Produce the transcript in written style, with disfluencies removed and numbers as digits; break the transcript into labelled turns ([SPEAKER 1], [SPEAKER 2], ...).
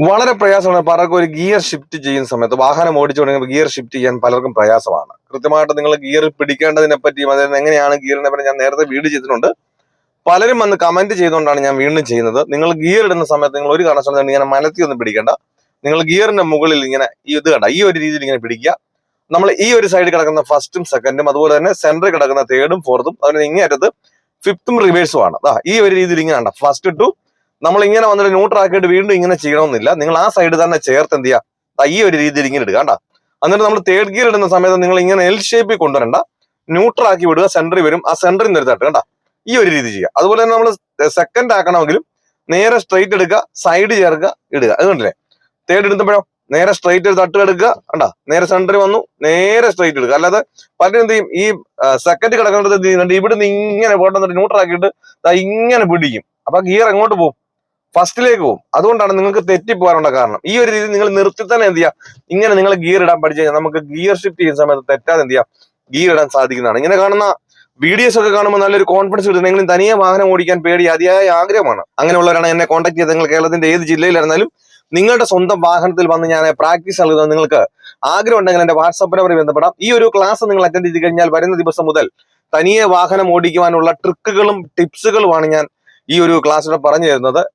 [SPEAKER 1] വളരെ പ്രയാസമാണ് പലർക്കും ഒരു ഗിയർ ഷിഫ്റ്റ് ചെയ്യുന്ന സമയത്ത് വാഹനം ഓടിച്ചു തുടങ്ങുമ്പോൾ ഗിയർ ഷിഫ്റ്റ് ചെയ്യാൻ പലർക്കും പ്രയാസമാണ്. കൃത്യമായിട്ട് നിങ്ങൾ ഗിയർ പിടിക്കേണ്ടതിനെ പറ്റിയും അതായത് എങ്ങനെയാണ് ഗിയറിനെ പറ്റി ഞാൻ നേരത്തെ വീഡിയോ ചെയ്തിട്ടുണ്ട്. പലരും വന്ന് കമന്റ് ചെയ്തുകൊണ്ടാണ് ഞാൻ വീണ്ടും ചെയ്യുന്നത്. നിങ്ങൾ ഗിയർ ഇടുന്ന സമയത്ത് നിങ്ങൾ ഒരു കാരണവശാലും ഇങ്ങനെ മലത്തി ഒന്നും പിടിക്കേണ്ട. നിങ്ങൾ ഗിയറിന്റെ മുകളിൽ ഇങ്ങനെ ഇത് കണ്ട ഈ ഒരു രീതിയിൽ ഇങ്ങനെ പിടിക്കുക. നമ്മൾ ഈ ഒരു സൈഡിൽ കിടക്കുന്ന ഫസ്റ്റും സെക്കൻഡും അതുപോലെ തന്നെ സെന്ററിൽ കിടക്കുന്ന തേർഡും ഫോർത്തും അതിന് ഇങ്ങേറ്റത്ത് ഫിഫ്ത്തും റിവേഴ്സും ആണ്. ഈ ഒരു രീതിയിൽ ഇങ്ങനെ ഫസ്റ്റ് ടു നമ്മൾ ഇങ്ങനെ വന്നിട്ട് ന്യൂട്രാക്കിയിട്ട് വീണ്ടും ഇങ്ങനെ ചെയ്യണമെന്നില്ല. നിങ്ങൾ ആ സൈഡ് തന്നെ ചേർത്ത് എന്ത് ചെയ്യുക, ഈ ഒരു രീതിയിൽ ഇങ്ങനെ ഇടുക കണ്ട. എന്നിട്ട് നമ്മൾ തേർഡ് ഗിയർ ഇടുന്ന സമയത്ത് നിങ്ങൾ ഇങ്ങനെ എൽ ഷേപ്പിൽ കൊണ്ടുവരണ്ട, ന്യൂട്രാക്കി വിടുക. സെന്ററിൽ വരും, ആ സെന്ററിൽ നിന്ന് എടുത്തിട്ട് കണ്ട ഈ ഒരു രീതി ചെയ്യുക. അതുപോലെ തന്നെ നമ്മൾ സെക്കൻഡ് ആക്കണമെങ്കിലും നേരെ സ്ട്രൈറ്റ് എടുക്കുക, സൈഡ് ചേർക്കുക, ഇടുക. അത് കണ്ടില്ലേ? തേർഡ് എടുത്തപ്പോഴോ നേരെ സ്ട്രൈറ്റ് തട്ട് എടുക്കുക കണ്ട, നേരെ സെന്ററിൽ വന്നു, നേരെ സ്ട്രൈറ്റ് എടുക്കുക. അല്ലാതെ പലരും എന്ത് ചെയ്യും, ഈ സെക്കൻഡ് കിടക്കേണ്ടത് എന്ത് ചെയ്യുന്നുണ്ട്, ഇവിടുന്ന് ഇങ്ങനെ പോട്ടെന്നിട്ട് ന്യൂട്രാക്കിയിട്ട് ഇങ്ങനെ പിടിക്കും. അപ്പൊ ഗിയർ എങ്ങോട്ട് പോകും? ഫസ്റ്റിലേക്ക് പോകും. അതുകൊണ്ടാണ് നിങ്ങൾക്ക് തെറ്റിപ്പോകാനുള്ള കാരണം. ഈ ഒരു രീതി നിങ്ങൾ നിർത്തി തന്നെ എന്ത് ചെയ്യുക, ഇങ്ങനെ നിങ്ങൾ ഗിയർ ഇടാൻ പഠിച്ചു കഴിഞ്ഞാൽ നമുക്ക് ഗിയർ ഷിഫ്റ്റ് ചെയ്യുന്ന സമയത്ത് തെറ്റാതെ എന്ത് ചെയ്യാം, ഗിയർ ഇടാൻ സാധിക്കുന്നതാണ്. ഇങ്ങനെ കാണുന്ന വീഡിയോസ് ഒക്കെ കാണുമ്പോൾ നല്ലൊരു കോൺഫിഡൻസ് കിട്ടുന്നെങ്കിലും തനിയെ വാഹനം ഓടിക്കാൻ പേടി അതിയായ ആഗ്രഹമാണ്. അങ്ങനെയുള്ളവരാണ് എന്നെ കോൺടാക്ട് ചെയ്ത് നിങ്ങൾ കേരളത്തിന്റെ ഏത് ജില്ലയിലായിരുന്നാലും നിങ്ങളുടെ സ്വന്തം വാഹനത്തിൽ വന്ന് ഞാൻ പ്രാക്ടീസ് നൽകുന്നത് നിങ്ങൾക്ക് ആഗ്രഹം ഉണ്ടെങ്കിൽ എന്റെ വാട്സാപ്പ് നമ്പറിൽ ബന്ധപ്പെടാം. ഈ ഒരു ക്ലാസ് നിങ്ങൾ അറ്റൻഡ് ചെയ്ത് കഴിഞ്ഞാൽ വരുന്ന ദിവസം മുതൽ തനിയെ വാഹനം ഓടിക്കുവാനുള്ള ട്രിക്കുകളും ടിപ്സുകളുമാണ് ഞാൻ ഈ ഒരു ക്ലാസ്സിലൂടെ പറഞ്ഞു തരുന്നത്.